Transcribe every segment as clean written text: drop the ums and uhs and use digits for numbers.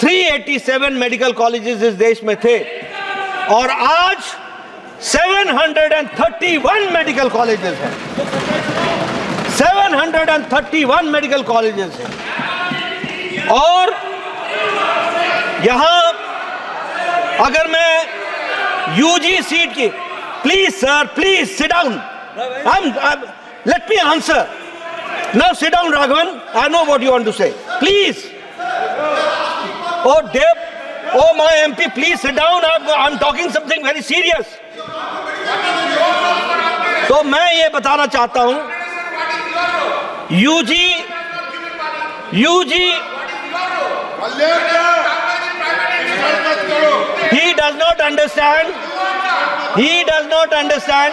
387 medical colleges इस देश में थे और आज 731 मेडिकल कॉलेजेस हैं। 731 मेडिकल कॉलेजेस हैं और यहां अगर मैं यूजी सीट की, please sir, please sit down, let me answer now, sit down Raghavan, I know what you want to say, please. Oh Dev, oh my MP, please sit down. I'm talking something very serious. तो मैं ये बताना चाहता हूं, UG he does not understand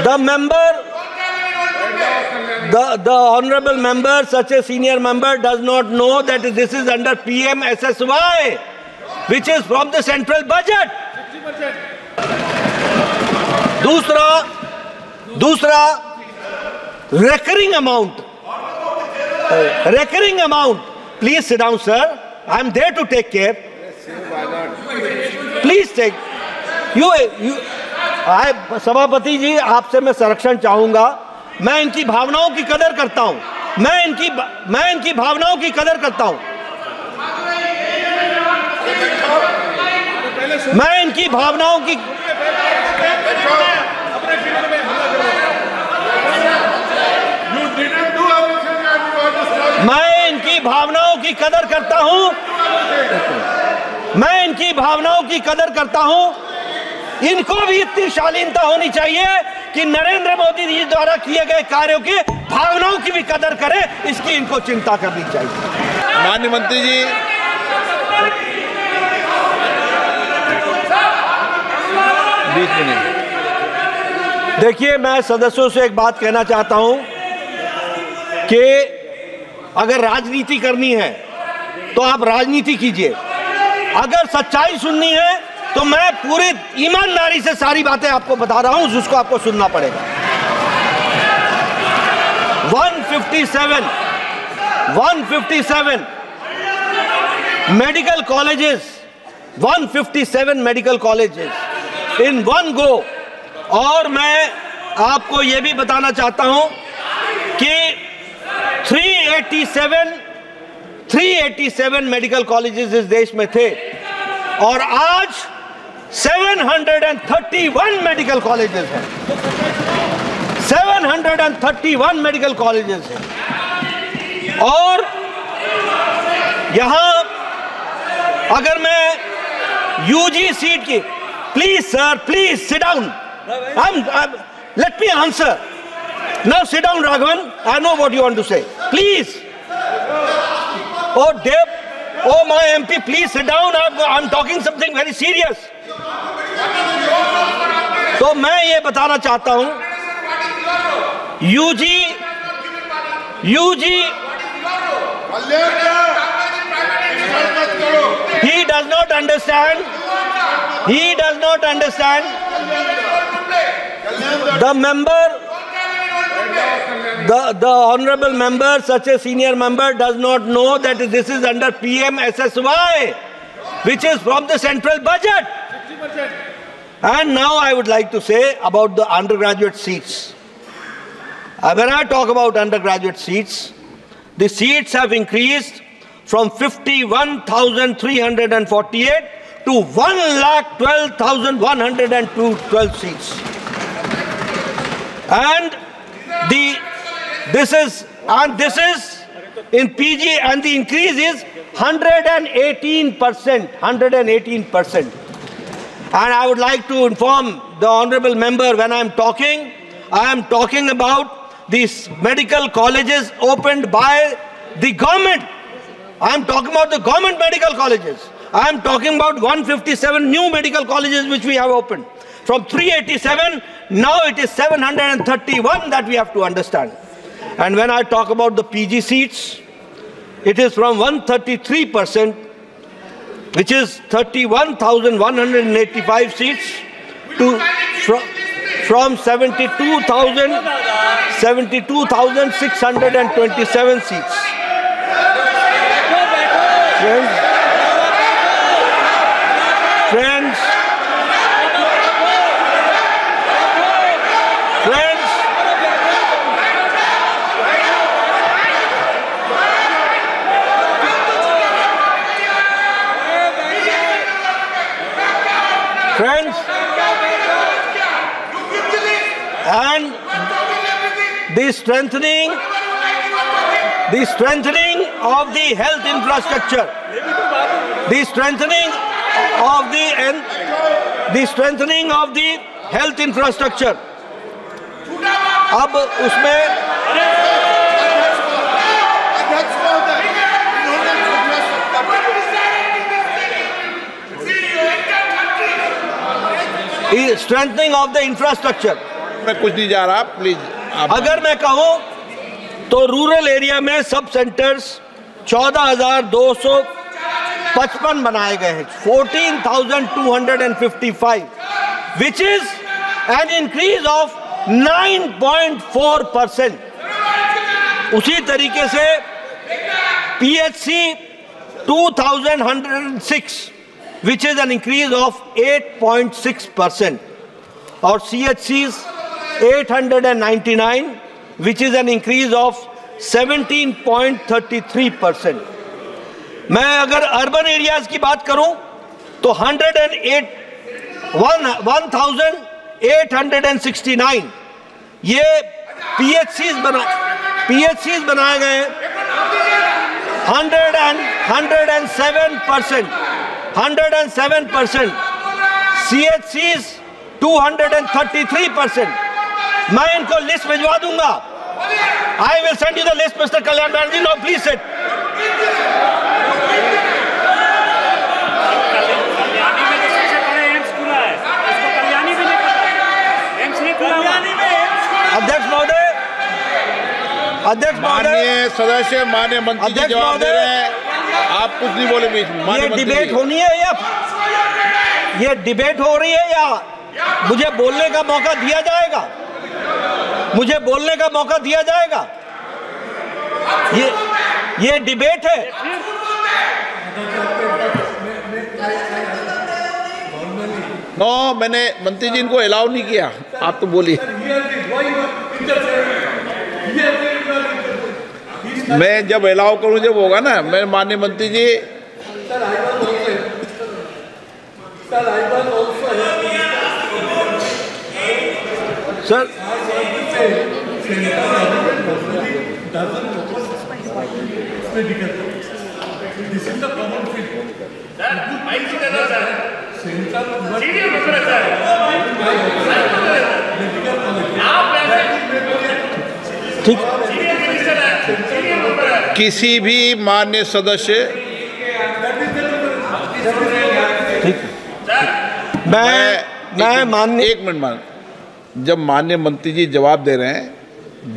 the member, the honorable member, such a senior member, does not know that this is under PMSSY, which is from the central budget. दूसरा recurring amount. Please sit down, sir. I am there to take care. Please take. सभापति जी, आपसे मैं संरक्षण चाहूंगा। मैं इनकी भावनाओं की कदर करता हूं। मैं इनकी भावनाओं की कदर करता हूं। मैं इनकी भावनाओं की कदर करता हूं। मैं इनकी भावनाओं की कदर करता हूं। इनको भी इतनी शालीनता होनी चाहिए कि नरेंद्र मोदी जी द्वारा किए गए कार्यों की भावनाओं की भी कदर करें, इसकी इनको चिंता करनी चाहिए। माननीय मंत्री जी, देखिए, मैं सदस्यों से एक बात कहना चाहता हूं कि अगर राजनीति करनी है तो आप राजनीति कीजिए, अगर सच्चाई सुननी है तो मैं पूरी ईमानदारी से सारी बातें आपको बता रहा हूं, जिसको आपको सुनना पड़ेगा। 157 medical colleges, 157 medical colleges in one go. और मैं आपको यह भी बताना चाहता हूं कि 387 मेडिकल कॉलेजेस इस देश में थे और आज 731 मेडिकल कॉलेजेस हैं। 731 मेडिकल कॉलेजेस हैं और यहां अगर मैं यूजी सीट की, please sir, please sit down, let me answer now, sit down Raghavan, I know what you want to say, please. Oh Dev, oh my MP, please sit down. I'm talking something very serious. तो मैं ये बताना चाहता हूं, UG he does not understand the member, the honorable member, such a senior member, does not know that this is under PMSSY, which is from the central budget. And now I would like to say about the undergraduate seats. When I talk about undergraduate seats, the seats have increased from 51,348 to 1,12,112 seats. And this is in PG, and the increase is 118%. And I would like to inform the honorable member, when I am talking about these medical colleges opened by the government. I am talking about the government medical colleges. I am talking about 157 new medical colleges which we have opened. From 387, now it is 731, that we have to understand. And when I talk about the PG seats, it is from 133%, which is 31,185 seats, to from 72,627 seats. Friends, and the strengthening of the health infrastructure, the strengthening of the health infrastructure. अब उसमें strengthening of the infrastructure. मैं कुछ नहीं जा रहा, please. अगर मैं कहूं तो रूरल एरिया में सब सेंटर्स 14,255 बनाए गए हैं, 14,255, which is an increase of 9.4%. उसी तरीके से PHC 2,106, which is an increase of 8.6%, और CHCs 899, which is an increase of 17.33%. मैं अगर अर्बन एरियाज की बात करूं तो 1,869 ये PHCs बनाए गए हैं, 107%, CHCs 233%. मैं इनको लिस्ट भिजवा दूंगा. I will send you the list, Mr. Kalyan Banerjee. Now please sit. Kalyani में तो सबसे बड़े एम्स खुला है, इसको कल्याणी भी नहीं पता, एम्स नहीं खुला. अध्यक्ष महोदय, माननीय सदस्य, माननीय मंत्री जी जवाब दे रहे हैं, आप कुछ नहीं बोले बीच में. ये डिबेट होनी है या ये डिबेट हो रही है या मुझे बोलने का मौका दिया जाएगा? मुझे बोलने का मौका दिया जाएगा? ये डिबेट है. नो, मैंने मंत्री जी इनको अलाउ नहीं किया, आप तो बोलिए. मैं जब अलाउ करूं जब होगा ना. मैं माननीय मंत्री जी, सर ठीक, किसी भी माननीय सदस्य, मैं माननीय, एक मिनट मान, जब माननीय मंत्री जी जवाब दे रहे हैं,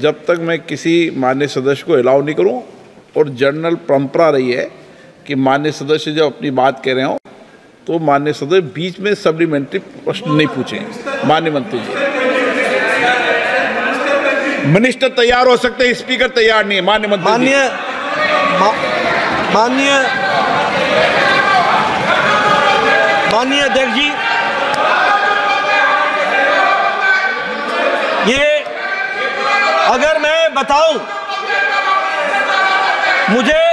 जब तक मैं किसी माननीय सदस्य को अलाउ नहीं करूं, और जनरल परंपरा रही है कि माननीय सदस्य जब अपनी बात कह रहे हो तो माननीय सदस्य बीच में सप्लीमेंट्री प्रश्न नहीं पूछें. माननीय मंत्री जी, मिनिस्टर तैयार हो सकते हैं, स्पीकर तैयार नहीं है. माननीय मंत्री, माननीय अध्यक्ष जी, ये अगर मैं बताऊं, मुझे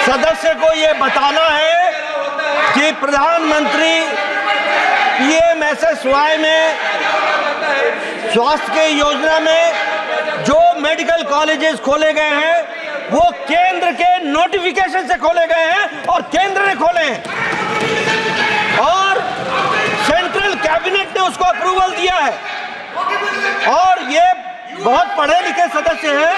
सदस्य को ये बताना है कि प्रधानमंत्री PMSSY में स्वास्थ्य की योजना में जो मेडिकल कॉलेजेस खोले गए हैं वो केंद्र के नोटिफिकेशन से खोले गए हैं और केंद्र ने खोले हैं और सेंट्रल कैबिनेट ने उसको अप्रूवल दिया है. और ये बहुत पढ़े लिखे सदस्य हैं,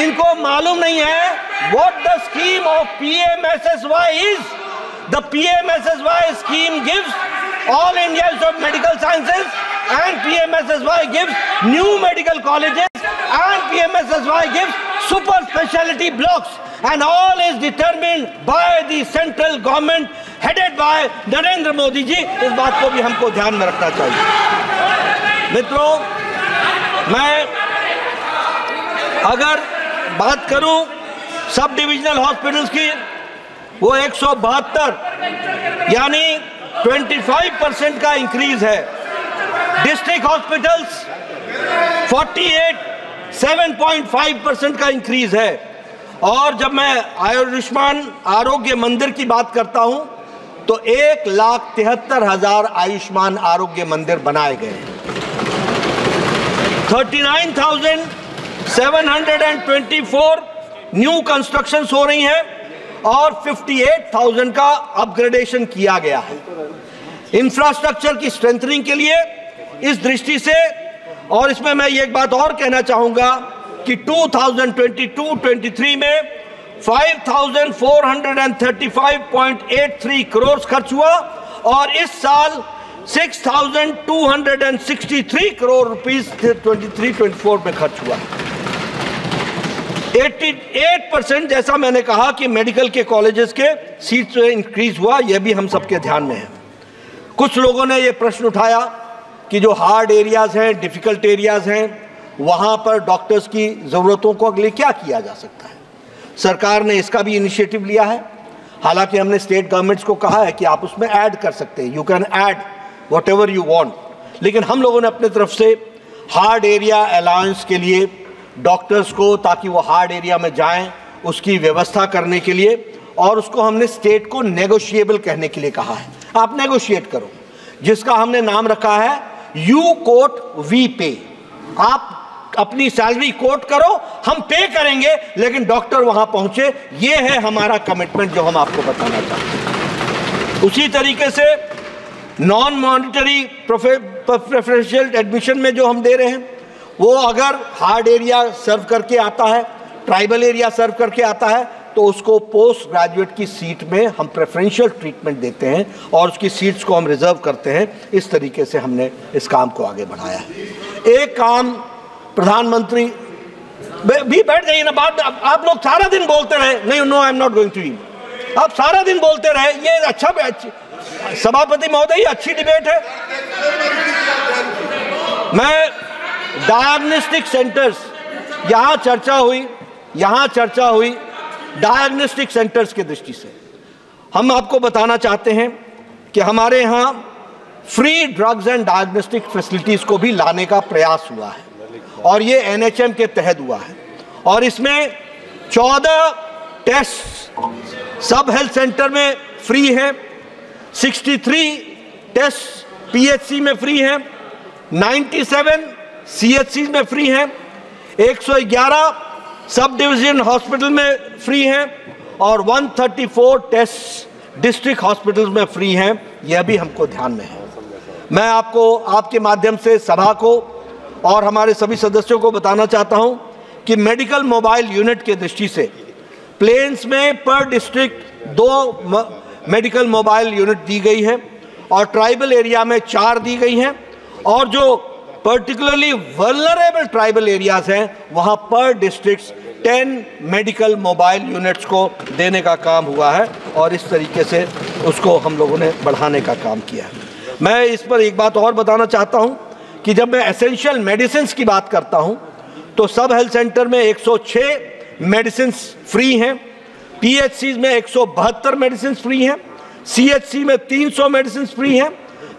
इनको मालूम नहीं है what the scheme of PMSSY is. The PMSSY scheme gives all India Institute of Medical Sciences, and PMSSY gives new medical colleges, and PMSSY gives super specialty blocks, and all is determined by the central government headed by Narendra Modi ji. इस बात को भी हमको ध्यान में रखना चाहिए. मित्रों, मैं अगर बात करूं सब डिविजनल हॉस्पिटल्स की, वो 172 यानी 25% का इंक्रीज है. डिस्ट्रिक्ट हॉस्पिटल्स 48 7.5% का इंक्रीज है. और जब मैं आयुष्मान आरोग्य मंदिर की बात करता हूं तो 1,73,000 आयुष्मान आरोग्य मंदिर बनाए गए। 39,724 न्यू कंस्ट्रक्शंस हो रही हैं और 58,000 का अपग्रेडेशन किया गया है। इंफ्रास्ट्रक्चर की स्ट्रेंथनिंग के लिए इस दृष्टि से, और इसमें मैं ये एक बात और कहना चाहूंगा कि 2022-23 में 5,435.83 करोड़ खर्च हुआ और इस साल 6,263 करोड़ रुपीस 23-24 में खर्च हुआ। 88% जैसा मैंने कहा कि मेडिकल के कॉलेजेस के सीट्स इंक्रीज हुआ, यह भी हम सबके ध्यान में है। कुछ लोगों ने यह प्रश्न उठाया कि जो हार्ड एरियाज हैं, डिफिकल्ट एरियाज हैं, वहां पर डॉक्टर्स की जरूरतों को अगले क्या किया जा सकता है। सरकार ने इसका भी इनिशिएटिव लिया है। हालांकि हमने स्टेट गवर्नमेंट्स को कहा है कि आप उसमें ऐड कर सकते हैं, you can add what ever you want, लेकिन हम लोगों ने अपनी तरफ से हार्ड एरिया अलाउंस के लिए डॉक्टर्स को, ताकि वो हार्ड एरिया में जाएं, उसकी व्यवस्था करने के लिए, और उसको हमने स्टेट को नेगोशिएबल कहने के लिए कहा है। आप नेगोशिएट करो, जिसका हमने नाम रखा है यू कोट वी पे। आप अपनी सैलरी कोट करो, हम पे करेंगे, लेकिन डॉक्टर वहां पहुंचे। ये है हमारा कमिटमेंट जो हम आपको बताना चाहते हैं। उसी तरीके से नॉन मॉनिटरी प्रेफरेंशियल एडमिशन में जो हम दे रहे हैं, वो अगर हार्ड एरिया सर्व करके आता है, ट्राइबल एरिया सर्व करके आता है, तो उसको पोस्ट ग्रेजुएट की सीट में हम प्रेफरेंशियल ट्रीटमेंट देते हैं और उसकी सीट्स को हम रिजर्व करते हैं। इस तरीके से हमने इस काम को आगे बढ़ाया है। एक काम प्रधानमंत्री भी, बैठ जाइए ना, बात आप लोग सारा दिन बोलते रहे, नहीं no I am not going to eat, आप सारा दिन बोलते रहे, ये अच्छा सभापति महोदय, अच्छी डिबेट है। मैं डायग्नोस्टिक सेंटर्स, यहां चर्चा हुई डायग्नोस्टिक सेंटर्स की दृष्टि से। हम आपको बताना चाहते हैं कि हमारे यहाँ free drugs and diagnostic facilities को भी लाने का प्रयास हुआ है और ये NHM के तहत हुआ है। और इसमें 14 टेस्ट सब हेल्थ सेंटर में फ्री है, 63 टेस्ट PHC में फ्री है, 97 CHC में फ्री है, 111 सब डिवीजन हॉस्पिटल में फ्री हैं और 134 टेस्ट डिस्ट्रिक्ट हॉस्पिटल्स में फ्री हैं। यह भी हमको ध्यान में है। मैं आपको आपके माध्यम से सभा को और हमारे सभी सदस्यों को बताना चाहता हूं कि मेडिकल मोबाइल यूनिट के दृष्टि से प्लेन्स में पर डिस्ट्रिक्ट 2 मेडिकल मोबाइल यूनिट दी गई है और ट्राइबल एरिया में 4 दी गई हैं, और जो पर्टिकुलरली वल्नरेबल ट्राइबल एरियाज हैं वहां पर डिस्ट्रिक्ट्स 10 मेडिकल मोबाइल यूनिट्स को देने का काम हुआ है और इस तरीके से उसको हम लोगों ने बढ़ाने का काम किया है। मैं इस पर एक बात और बताना चाहता हूं कि जब मैं एसेंशियल मेडिसिन की बात करता हूं तो सब हेल्थ सेंटर में 106 मेडिसिन फ्री हैं, PHC में 172 मेडिसिन फ्री हैं, CHC में 300 मेडिसिन फ्री हैं,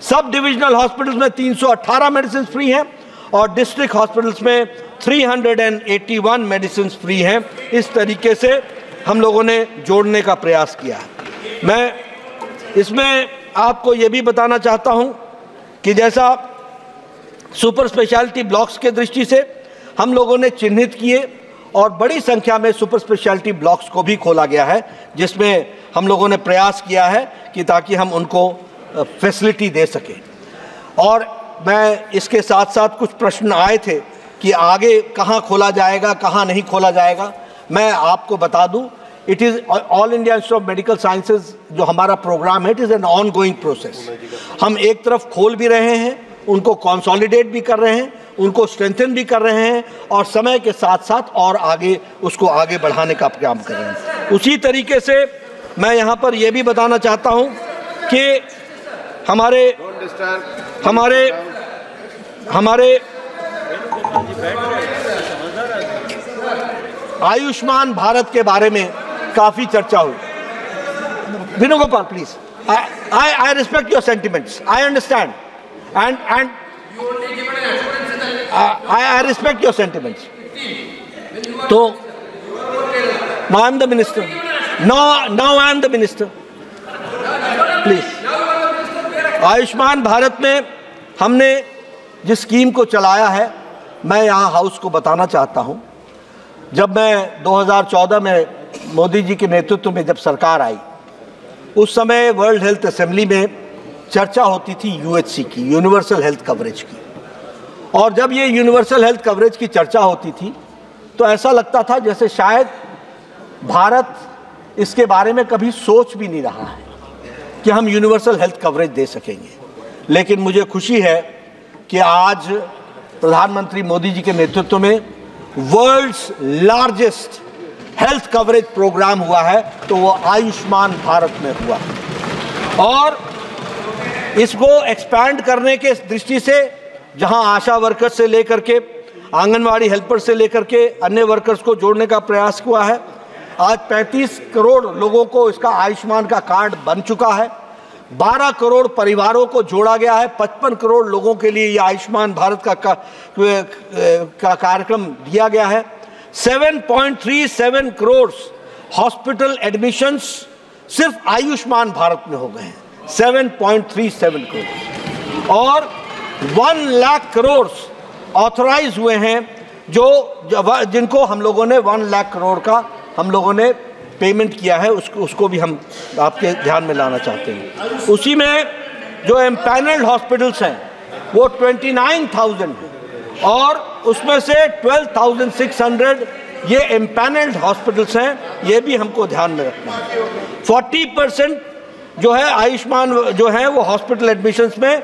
सब डिविजनल हॉस्पिटल्स में 318 मेडिसिन फ्री हैं और डिस्ट्रिक्ट हॉस्पिटल्स में 381 मेडिसिन फ्री हैं। इस तरीके से हम लोगों ने जोड़ने का प्रयास किया है। मैं इसमें आपको ये भी बताना चाहता हूं कि जैसा सुपर स्पेशलिटी ब्लॉक्स के दृष्टि से हम लोगों ने चिन्हित किए और बड़ी संख्या में सुपर स्पेशलिटी ब्लॉक्स को भी खोला गया है, जिसमें हम लोगों ने प्रयास किया है कि ताकि हम उनको फैसिलिटी दे सके। और मैं इसके साथ साथ कुछ प्रश्न आए थे कि आगे कहाँ खोला जाएगा, कहाँ नहीं खोला जाएगा। मैं आपको बता दूं, it is all India institute of medical sciences जो हमारा प्रोग्राम है, it is an on going process. हम एक तरफ खोल भी रहे हैं, उनको कंसोलिडेट भी कर रहे हैं, उनको स्ट्रेंथन भी कर रहे हैं और समय के साथ साथ और आगे उसको आगे बढ़ाने का काम कर रहे हैं। उसी तरीके से मैं यहाँ पर यह भी बताना चाहता हूँ कि हमारे आयुष्मान भारत के बारे में काफी चर्चा हुई। Venugopal please, I respect your sentiments, I understand and I respect your sentiments. तो Now I am the minister. Now I am the minister. Please. Ayushman Bharat में हमने जिस स्कीम को चलाया है, मैं यहाँ हाउस को बताना चाहता हूँ। जब मैं 2014 में मोदी जी के नेतृत्व में जब सरकार आई, उस समय वर्ल्ड हेल्थ असेंबली में चर्चा होती थी यूएचसी की, यूनिवर्सल हेल्थ कवरेज की। और जब ये यूनिवर्सल हेल्थ कवरेज की चर्चा होती थी तो ऐसा लगता था जैसे शायद भारत इसके बारे में कभी सोच भी नहीं रहा है कि हम यूनिवर्सल हेल्थ कवरेज दे सकेंगे। लेकिन मुझे खुशी है कि आज प्रधानमंत्री मोदी जी के नेतृत्व में world's largest health coverage programme हुआ है, तो वो आयुष्मान भारत में हुआ। और इसको एक्सपैंड करने के दृष्टि से जहां आशा वर्कर्स से लेकर के आंगनवाड़ी हेल्पर से लेकर के अन्य वर्कर्स को जोड़ने का प्रयास हुआ है। आज 35 करोड़ लोगों को इसका आयुष्मान का कार्ड बन चुका है। 12 करोड़ परिवारों को जोड़ा गया है। 55 करोड़ लोगों के लिए ये आयुष्मान भारत का कार्यक्रम दिया गया है। 7.37 करोड़ हॉस्पिटल एडमिशंस सिर्फ आयुष्मान भारत में हो गए हैं, 7.37 करोड़। और 1 लाख करोड़ ऑथराइज हुए हैं, जिनको हम लोगों ने 1 लाख करोड़ का हम लोगों ने पेमेंट किया है। उसको भी हम आपके ध्यान में लाना चाहते हैं। उसी में जो एम्पैनल्ड हॉस्पिटल्स हैं वो 29,000 हैं और उसमें से 12,600 ये एम्पैनल्ड हॉस्पिटल्स हैं, ये भी हमको ध्यान में रखना है। 40% जो है आयुष्मान जो है वो हॉस्पिटल एडमिशन्स में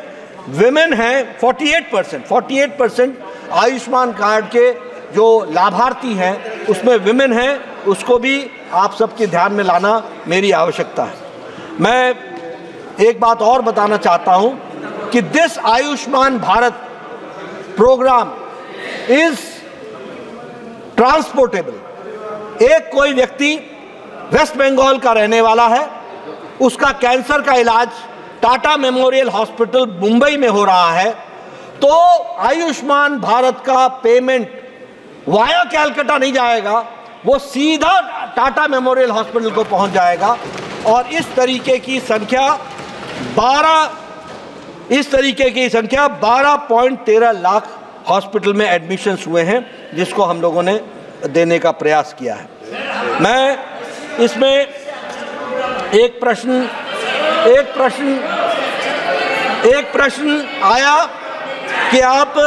विमेन हैं। 48% आयुष्मान कार्ड के जो लाभार्थी हैं उसमें विमेन हैं, उसको भी आप सबके ध्यान में लाना मेरी आवश्यकता है। मैं एक बात और बताना चाहता हूं कि this Ayushman Bharat programme is transportable. एक कोई व्यक्ति वेस्ट बंगाल का रहने वाला है, उसका कैंसर का इलाज टाटा मेमोरियल हॉस्पिटल मुंबई में हो रहा है, तो आयुष्मान भारत का पेमेंट वाया कैलकाटा नहीं जाएगा, वो सीधा टाटा मेमोरियल हॉस्पिटल को पहुंच जाएगा। और इस तरीके की संख्या 12.13 लाख हॉस्पिटल में एडमिशन्स हुए हैं, जिसको हम लोगों ने देने का प्रयास किया है। मैं इसमें एक प्रश्न आया कि आप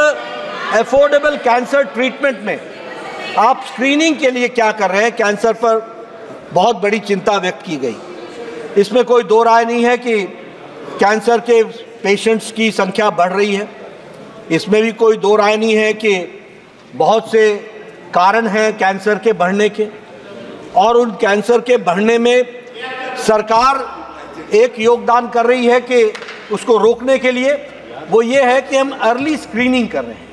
अफोर्डेबल कैंसर ट्रीटमेंट में आप स्क्रीनिंग के लिए क्या कर रहे हैं। कैंसर पर बहुत बड़ी चिंता व्यक्त की गई। इसमें कोई दो राय नहीं है कि कैंसर के पेशेंट्स की संख्या बढ़ रही है। इसमें भी कोई दो राय नहीं है कि बहुत से कारण हैं कैंसर के बढ़ने के, और उन कैंसर के बढ़ने में सरकार एक योगदान कर रही है कि उसको रोकने के लिए, वो ये है कि हम अर्ली स्क्रीनिंग कर रहे हैं।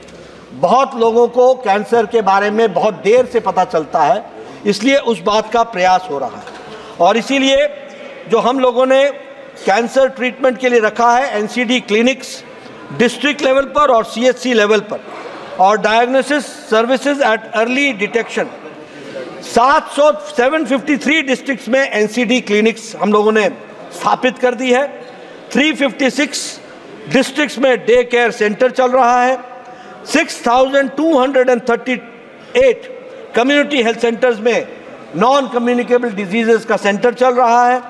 बहुत लोगों को कैंसर के बारे में बहुत देर से पता चलता है, इसलिए उस बात का प्रयास हो रहा है। और इसीलिए जो हम लोगों ने कैंसर ट्रीटमेंट के लिए रखा है, एनसीडी क्लिनिक्स डिस्ट्रिक्ट लेवल पर और सीएचसी लेवल पर, और diagnosis services at early detection 753 districts में एनसीडी क्लिनिक्स हम लोगों ने स्थापित कर दी है। 356 डिस्ट्रिक्ट्स में डे केयर सेंटर चल रहा है। 6,238 कम्युनिटी हेल्थ सेंटर्स में नॉन कम्युनिकेबल डिजीजेस का सेंटर चल रहा है।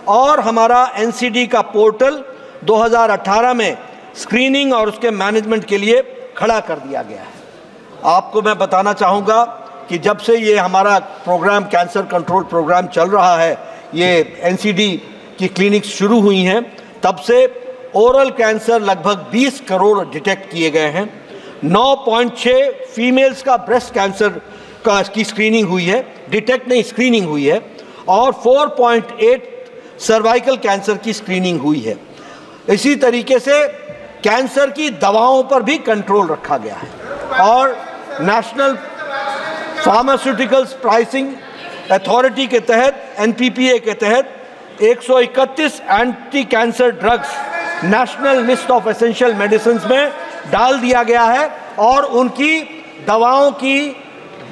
और हमारा एनसीडी का पोर्टल 2018 में स्क्रीनिंग और उसके मैनेजमेंट के लिए खड़ा कर दिया गया है। आपको मैं बताना चाहूँगा कि जब से ये हमारा प्रोग्राम कैंसर कंट्रोल प्रोग्राम चल रहा है, ये एनसीडी की क्लिनिक्स शुरू हुई हैं, तब से ओरल कैंसर लगभग 20 करोड़ डिटेक्ट किए गए हैं। 9.6 फीमेल्स का ब्रेस्ट कैंसर की स्क्रीनिंग हुई है, डिटेक्ट नहीं स्क्रीनिंग हुई है, और 4.8 सर्वाइकल कैंसर की स्क्रीनिंग हुई है। इसी तरीके से कैंसर की दवाओं पर भी कंट्रोल रखा गया है। और नेशनल फार्मास्यूटिकल्स प्राइसिंग अथॉरिटी के तहत, एनपीपीए के तहत 131 anti cancer drugs national list of essential medicine में डाल दिया गया है, और उनकी दवाओं की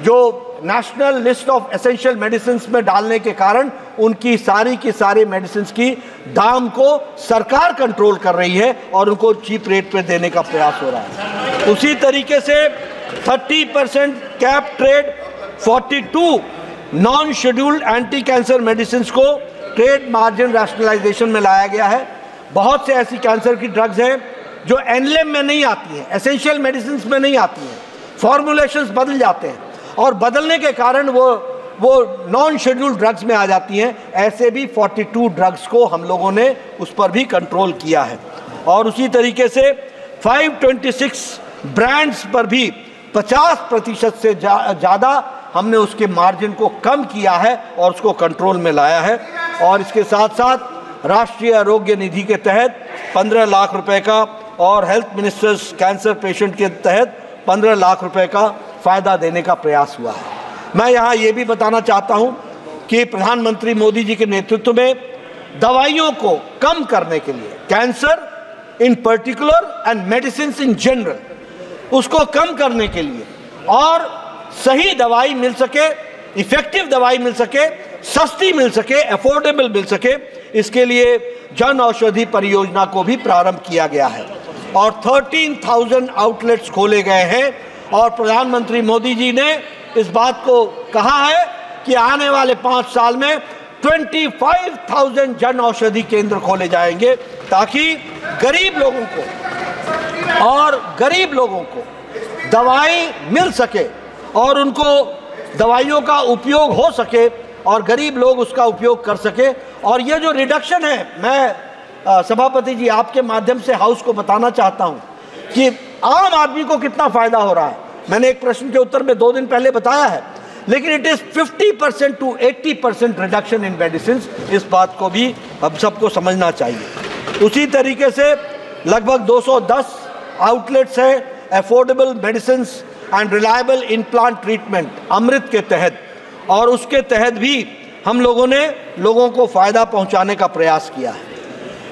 जो national list of essential medicine में डालने के कारण उनकी सारी की सारी मेडिसिन की दाम को सरकार कंट्रोल कर रही है और उनको चीप रेट पे देने का प्रयास हो रहा है। उसी तरीके से 30% cap trade, 42 non scheduled anti cancer medicine को ट्रेड मार्जिन रैशनलाइजेशन में लाया गया है। बहुत से ऐसी कैंसर की ड्रग्स हैं जो एनलेम में नहीं आती हैं, एसेंशियल मेडिसिन में नहीं आती हैं, फॉर्मुलेशंस बदल जाते हैं और बदलने के कारण वो नॉन शेड्यूल्ड ड्रग्स में आ जाती हैं। ऐसे भी 42 ड्रग्स को हम लोगों ने उस पर भी कंट्रोल किया है। और उसी तरीके से 526 ब्रांड्स पर भी 50% से ज़्यादा हमने उसके मार्जिन को कम किया है और उसको कंट्रोल में लाया है। और इसके साथ साथ राष्ट्रीय आरोग्य निधि के तहत 15 लाख रुपए का और हेल्थ मिनिस्टर्स कैंसर पेशेंट के तहत 15 लाख रुपए का फ़ायदा देने का प्रयास हुआ है। मैं यहाँ ये भी बताना चाहता हूँ कि प्रधानमंत्री मोदी जी के नेतृत्व में दवाइयों को कम करने के लिए, cancer in particular and medicine in general, उसको कम करने के लिए और सही दवाई मिल सके, इफेक्टिव दवाई मिल सके, सस्ती मिल सके, अफोर्डेबल मिल सके, इसके लिए जन औषधि परियोजना को भी प्रारंभ किया गया है और 13,000 आउटलेट्स खोले गए हैं। और प्रधानमंत्री मोदी जी ने इस बात को कहा है कि आने वाले 5 साल में 25,000 जन औषधि केंद्र खोले जाएंगे ताकि गरीब लोगों को दवाई मिल सके और उनको दवाइयों का उपयोग हो सके और गरीब लोग उसका उपयोग कर सके। और ये जो रिडक्शन है, मैं सभापति जी आपके माध्यम से हाउस को बताना चाहता हूँ कि आम आदमी को कितना फायदा हो रहा है। मैंने एक प्रश्न के उत्तर में 2 दिन पहले बताया है, लेकिन it is 50% to 80% reduction in medicine. इस बात को भी हम सबको समझना चाहिए। उसी तरीके से लगभग 210 आउटलेट्स हैं affordable medicine and reliable implant treatment Amrit के तहत, और उसके तहत भी हम लोगों ने लोगों को फायदा पहुंचाने का प्रयास किया है।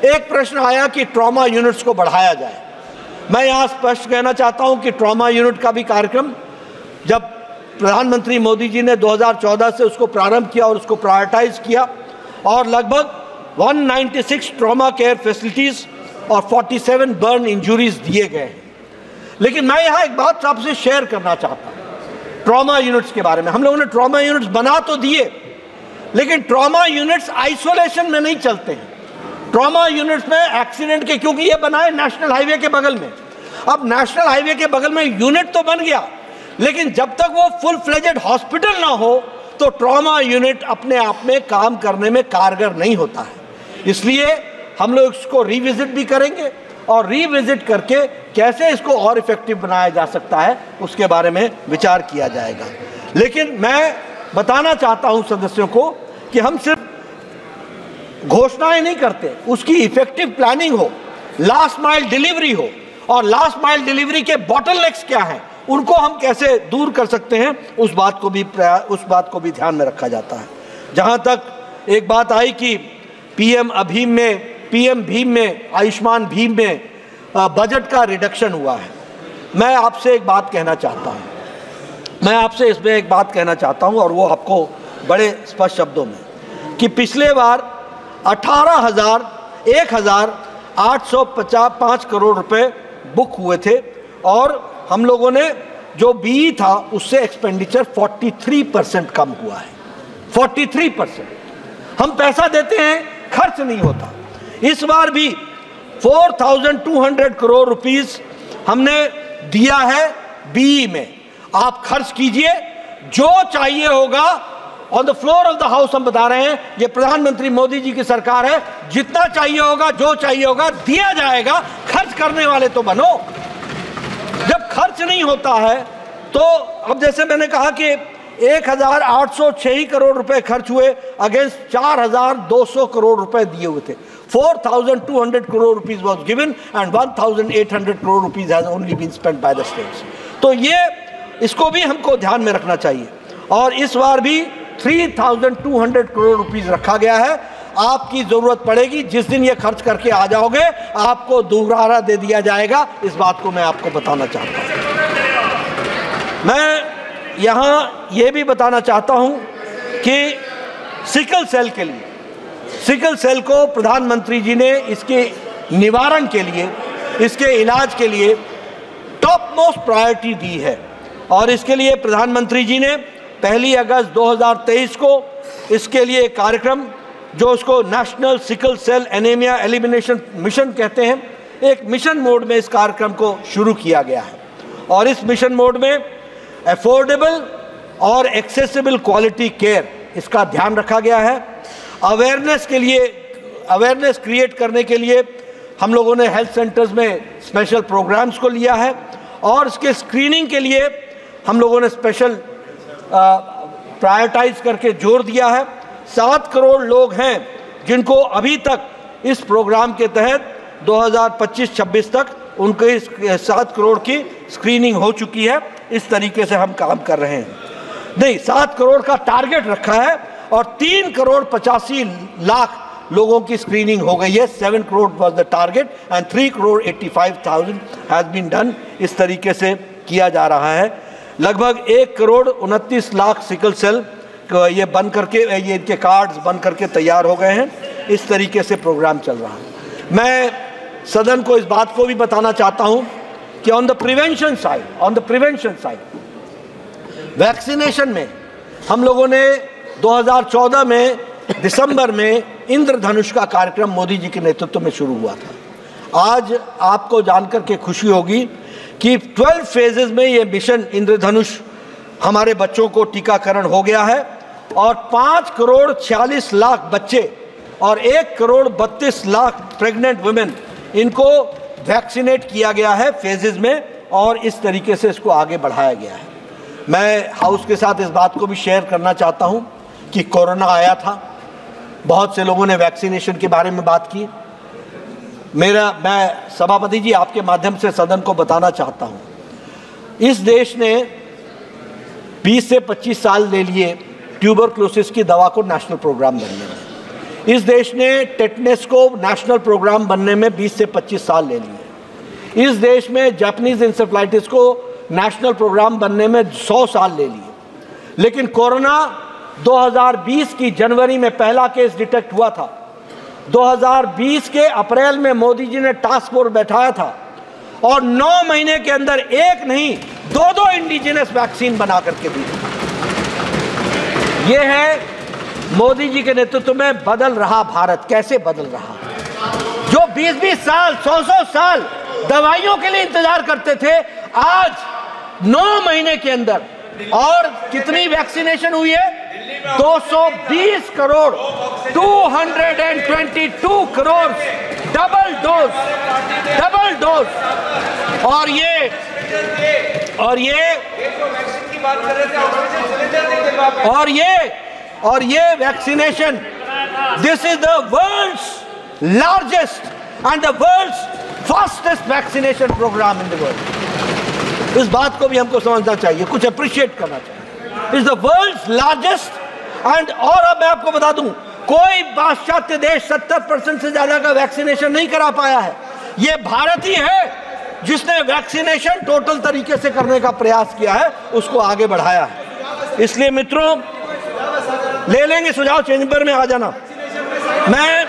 एक प्रश्न आया कि ट्रॉमा यूनिट्स को बढ़ाया जाए। मैं यहाँ स्पष्ट कहना चाहता हूँ कि ट्रॉमा यूनिट का भी कार्यक्रम जब प्रधानमंत्री मोदी जी ने 2014 से उसको प्रारंभ किया और उसको प्रायोरिटाइज किया और लगभग 196 ट्रॉमा केयर फैसिलिटीज़ और 47 बर्न इंजुरीज दिए गए। लेकिन मैं यहाँ एक बात आपसे शेयर करना चाहता हूँ ट्रॉमा यूनिट्स के बारे में। हम लोगों ने ट्रॉमा यूनिट्स बना तो दिए, लेकिन ट्रॉमा यूनिट्स आइसोलेशन में नहीं चलते हैं। ट्रॉमा यूनिट्स में एक्सीडेंट के, क्योंकि ये बना है नेशनल हाईवे के बगल में, अब नेशनल हाईवे के बगल में यूनिट तो बन गया, लेकिन जब तक वो फुल फ्लेजेड हॉस्पिटल ना हो तो ट्रॉमा यूनिट अपने आप में काम करने में कारगर नहीं होता है। इसलिए हम लोग इसको रिविजिट भी करेंगे और रिविजिट करके कैसे इसको और इफेक्टिव बनाया जा सकता है उसके बारे में विचार किया जाएगा। लेकिन मैं बताना चाहता हूं सदस्यों को कि हम सिर्फ घोषणाएं नहीं करते, उसकी इफेक्टिव प्लानिंग हो, लास्ट माइल डिलीवरी हो, और लास्ट माइल डिलीवरी के बॉटलनेक्स क्या हैं उनको हम कैसे दूर कर सकते हैं उस बात को भी ध्यान में रखा जाता है। जहां तक एक बात आई कि पीएम भीम में आयुष्मान भीम में बजट का रिडक्शन हुआ है, मैं आपसे एक बात कहना चाहता हूं, इसमें एक बात कहना चाहता हूं और वो आपको बड़े स्पष्ट शब्दों में कि पिछले बार 1,805 करोड़ रुपए बुक हुए थे और हम लोगों ने जो बीई था उससे एक्सपेंडिचर 43% कम हुआ है। 43% हम पैसा देते हैं, खर्च नहीं होता। इस बार भी 4,200 करोड़ रुपीस हमने दिया है बीई में। आप खर्च कीजिए, जो चाहिए होगा on the floor of the house हम बता रहे हैं, ये प्रधानमंत्री मोदी जी की सरकार है, जितना चाहिए होगा, जो चाहिए होगा दिया जाएगा। खर्च करने वाले तो बनो। जब खर्च नहीं होता है तो अब जैसे मैंने कहा कि 1,806 करोड़ रुपए खर्च हुए अगेंस्ट 4,200 करोड़ रुपए दिए हुए थे। 4,200 crore rupees was given and 1,800 crore rupees has only been spent by the states. तो ये इसको भी हमको ध्यान में रखना चाहिए। और इस बार भी 3,200 करोड़ रुपीस रखा गया है। आपकी जरूरत पड़ेगी, जिस दिन ये खर्च करके आ जाओगे आपको दोबारा दे दिया जाएगा। इस बात को मैं आपको बताना चाहता हूँ। मैं यहाँ ये भी बताना चाहता हूँ कि सिकल सेल के लिए, सिकल सेल को प्रधानमंत्री जी ने इसके निवारण के लिए, इसके इलाज के लिए टॉप मोस्ट प्रायोरिटी दी है। और इसके लिए प्रधानमंत्री जी ने 1 अगस्त 2023 को इसके लिए एक कार्यक्रम, जो उसको national sickle cell anaemia elimination mission कहते हैं, एक मिशन मोड में इस कार्यक्रम को शुरू किया गया है। और इस मिशन मोड में अफोर्डेबल और एक्सेसिबल क्वालिटी केयर, इसका ध्यान रखा गया है। अवेयरनेस के लिए, अवेयरनेस क्रिएट करने के लिए हम लोगों ने हेल्थ सेंटर्स में स्पेशल प्रोग्राम्स को लिया है और इसके स्क्रीनिंग के लिए हम लोगों ने स्पेशल प्रायोरिटाइज करके जोर दिया है। 7 करोड़ लोग हैं जिनको अभी तक इस प्रोग्राम के तहत 2025-26 तक उनके 7 करोड़ की स्क्रीनिंग हो चुकी है। इस तरीके से हम काम कर रहे हैं। नहीं, 7 करोड़ का टारगेट रखा है और 3 करोड़ 85 लाख लोगों की स्क्रीनिंग हो गई है। 7 crore was the target and 3 crore 85,000 has been done. इस तरीके से किया जा रहा है। लगभग 1 करोड़ 29 लाख सिकल सेल ये बन करके, ये इनके कार्ड्स बन करके तैयार हो गए हैं। इस तरीके से प्रोग्राम चल रहा है। मैं सदन को इस बात को भी बताना चाहता हूं कि on the prevention side, vaccination में हम लोगों ने 2014 में दिसंबर में इंद्रधनुष का कार्यक्रम मोदी जी के नेतृत्व में शुरू हुआ था। आज आपको जानकर के खुशी होगी कि 12 फेजेस में ये मिशन इंद्रधनुष हमारे बच्चों को टीकाकरण हो गया है और 5 करोड़ 46 लाख बच्चे और 1 करोड़ 32 लाख प्रेग्नेंट वुमेन, इनको वैक्सीनेट किया गया है फेजेस में और इस तरीके से इसको आगे बढ़ाया गया है। मैं हाउस के साथ इस बात को भी शेयर करना चाहता हूं कि कोरोना आया था, बहुत से लोगों ने वैक्सीनेशन के बारे में बात की। मैं सभापति जी आपके माध्यम से सदन को बताना चाहता हूं, इस देश ने 20 से 25 साल ले लिए ट्यूबरक्लोसिस की दवा को नेशनल प्रोग्राम बनने में। इस देश ने टेटनस को नेशनल प्रोग्राम बनने में 20 से 25 साल ले लिए। इस देश में जापानीज इंसेफ्लाइटिस को नेशनल प्रोग्राम बनने में 100 साल ले लिए। लेकिन कोरोना 2020 की जनवरी में पहला केस डिटेक्ट हुआ था। 2020 के अप्रैल में मोदी जी ने टास्क फोर्स बैठाया था और 9 महीने के अंदर एक नहीं 2 इंडिजिनस वैक्सीन बना करके दी। ये है मोदी जी के नेतृत्व में बदल रहा भारत। कैसे बदल रहा? जो 20-20 साल 100-100 साल दवाइयों के लिए इंतजार करते थे, आज 9 महीने के अंदर। और कितनी वैक्सीनेशन हुई है? 220 करोड़ 222 करोड़ डबल डोज। और ये vaccination, this is the world's largest and the world's fastest vaccination programme in the world. इस बात को भी हमको समझना चाहिए, कुछ अप्रिशिएट करना चाहिए। Is the world's largest and, और अब मैं आपको बता दूं, कोई पाश्चात्य देश 70% से ज्यादा का वैक्सीनेशन नहीं करा पाया है। ये भारत ही है जिसने वैक्सीनेशन टोटल तरीके से करने का प्रयास किया है, उसको आगे बढ़ाया है। इसलिए मित्रों, ले लेंगे सुझाव, चेंबर में आ जाना। मैं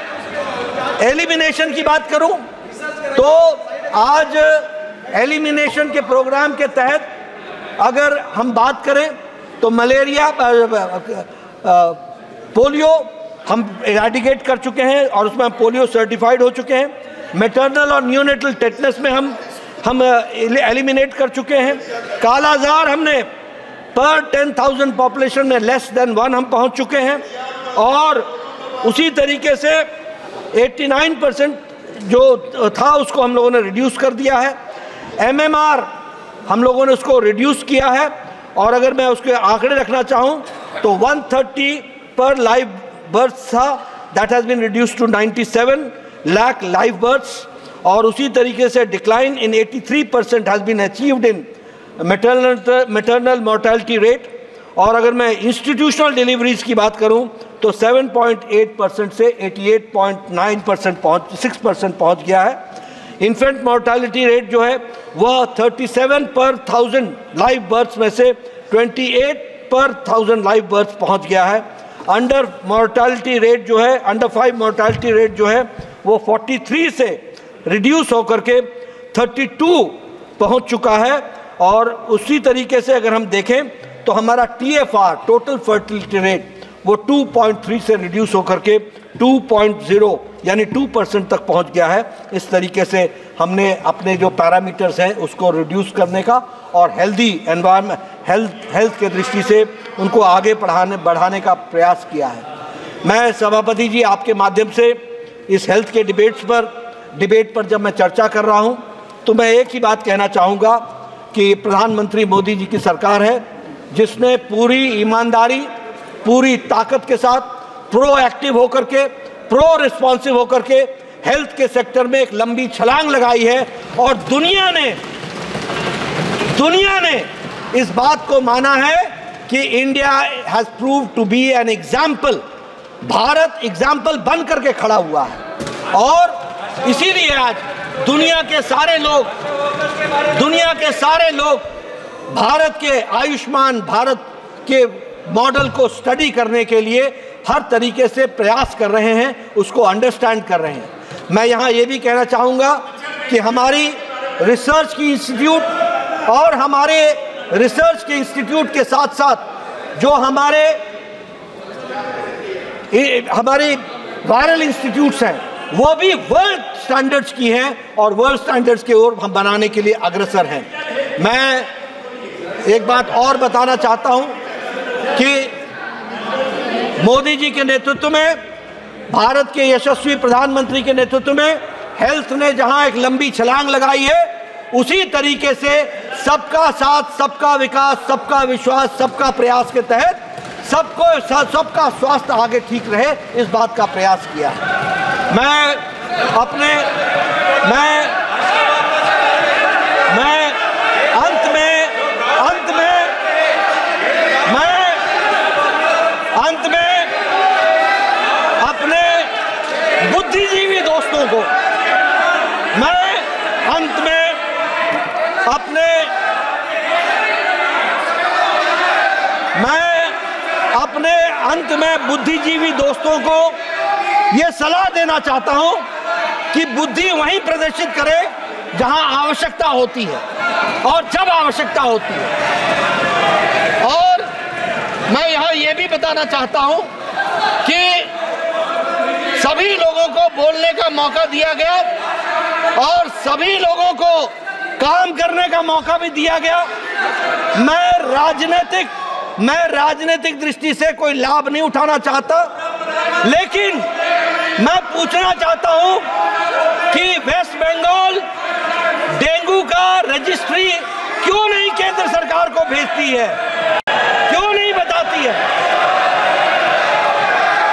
एलिमिनेशन की बात करूं तो आज एलिमिनेशन के प्रोग्राम के तहत अगर हम बात करें तो मलेरिया, पोलियो हम इराडिकेट कर चुके हैं और उसमें हम पोलियो सर्टिफाइड हो चुके हैं। मैटरनल और न्यूनेटल टेटनस में हम एलिमिनेट कर चुके हैं। कालाजार हमने पर 10,000 पॉपुलेशन में लेस देन 1 हम पहुंच चुके हैं। और उसी तरीके से 89% जो था उसको हम लोगों ने रिड्यूस कर दिया है। MMR हम लोगों ने उसको रिड्यूस किया है और अगर मैं उसके आंकड़े रखना चाहूँ तो 130 पर लाइव बर्थ था, that has been reduce to 97 lakh live births. और उसी तरीके से decline in 83% has been achieved in maternal mortality rate. और अगर मैं इंस्टीट्यूशनल डिलीवरीज की बात करूं तो 7.8% से 88.9% 6% पहुंच गया है। इन्फेंट मोर्टालिटी रेट जो है वह 37 पर 1000 लाइव बर्थ्स में से 28 पर 1000 लाइव बर्थ्स पहुंच गया है। अंडर मोर्टालिटी रेट जो है, अंडर 5 मोर्टालिटी रेट जो है वो 43 से रिड्यूस होकर के 32 पहुंच चुका है। और उसी तरीके से अगर हम देखें तो हमारा TFR टोटल फर्टिलिटी रेट वो 2.3 से रिड्यूस होकर के 2.0 यानी 2% तक पहुंच गया है। इस तरीके से हमने अपने जो पैरामीटर्स हैं उसको रिड्यूस करने का और हेल्दी एनवायरनमेंट हेल्थ के दृष्टि से उनको आगे बढ़ाने का प्रयास किया है। मैं सभापति जी आपके माध्यम से इस हेल्थ के डिबेट पर जब मैं चर्चा कर रहा हूं तो मैं एक ही बात कहना चाहूँगा कि प्रधानमंत्री मोदी जी की सरकार है जिसने पूरी ईमानदारी, पूरी ताकत के साथ प्रोएक्टिव होकर के, प्रो रिस्पॉन्सिव होकर के हेल्थ के सेक्टर में एक लंबी छलांग लगाई है। और दुनिया ने इस बात को माना है कि India has prove to be an example. Bharat example बन करके खड़ा हुआ है और इसीलिए आज दुनिया के सारे लोग भारत के आयुष्मान भारत के मॉडल को स्टडी करने के लिए हर तरीके से प्रयास कर रहे हैं, उसको अंडरस्टैंड कर रहे हैं। मैं यहाँ ये भी कहना चाहूँगा कि हमारी रिसर्च की इंस्टीट्यूट और हमारे रिसर्च के इंस्टीट्यूट के साथ साथ जो हमारे वायरल इंस्टीट्यूट्स हैं वो भी वर्ल्ड स्टैंडर्ड्स की हैं और वर्ल्ड स्टैंडर्ड्स की ओर हम बनाने के लिए अग्रसर हैं। मैं एक बात और बताना चाहता हूं कि मोदी जी के नेतृत्व में, भारत के यशस्वी प्रधानमंत्री के नेतृत्व में हेल्थ ने जहां एक लंबी छलांग लगाई है, उसी तरीके से सबका साथ, सबका विकास, सबका विश्वास, सबका प्रयास के तहत सबका स्वास्थ्य आगे ठीक रहे, इस बात का प्रयास किया है। मैं अंत में अपने बुद्धिजीवी दोस्तों को, बुद्धिजीवी दोस्तों को ये सलाह देना चाहता हूं कि बुद्धि वहीं प्रदर्शित करे जहां आवश्यकता होती है और जब आवश्यकता होती है। और मैं यहां ये भी बताना चाहता हूं कि सभी लोगों को बोलने का मौका दिया गया और सभी लोगों को काम करने का मौका भी दिया गया। मैं राजनीतिक दृष्टि से कोई लाभ नहीं उठाना चाहता, लेकिन मैं पूछना चाहता हूं कि वेस्ट बंगाल डेंगू का रजिस्ट्री क्यों नहीं केंद्र सरकार को भेजती है, क्यों नहीं बताती है,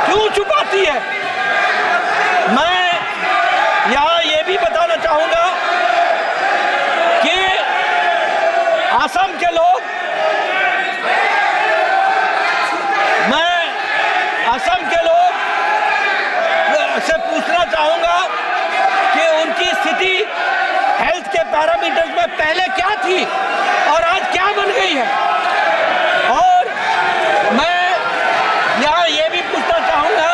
क्यों छुपाती है। मैं यहां ये भी बताना चाहूंगा कि असम के लोग, से पूछना चाहूंगा कि उनकी स्थिति हेल्थ के पैरामीटर्स में पहले क्या थी और आज क्या बन गई है। और मैं यहां ये भी पूछना चाहूंगा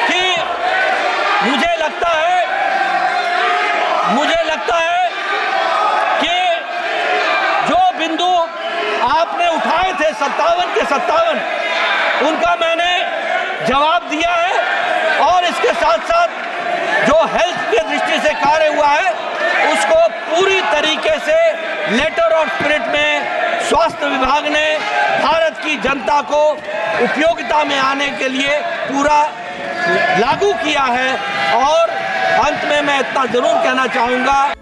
कि मुझे लगता है कि जो बिंदु आपने उठाए थे 57 के 57 उनका मैंने जवाब दिया है और इसके साथ साथ जो हेल्थ के दृष्टि से कार्य हुआ है उसको पूरी तरीके से लेटर और स्पिरिट में स्वास्थ्य विभाग ने भारत की जनता को उपयोगिता में आने के लिए पूरा लागू किया है। और अंत में मैं इतना जरूर कहना चाहूँगा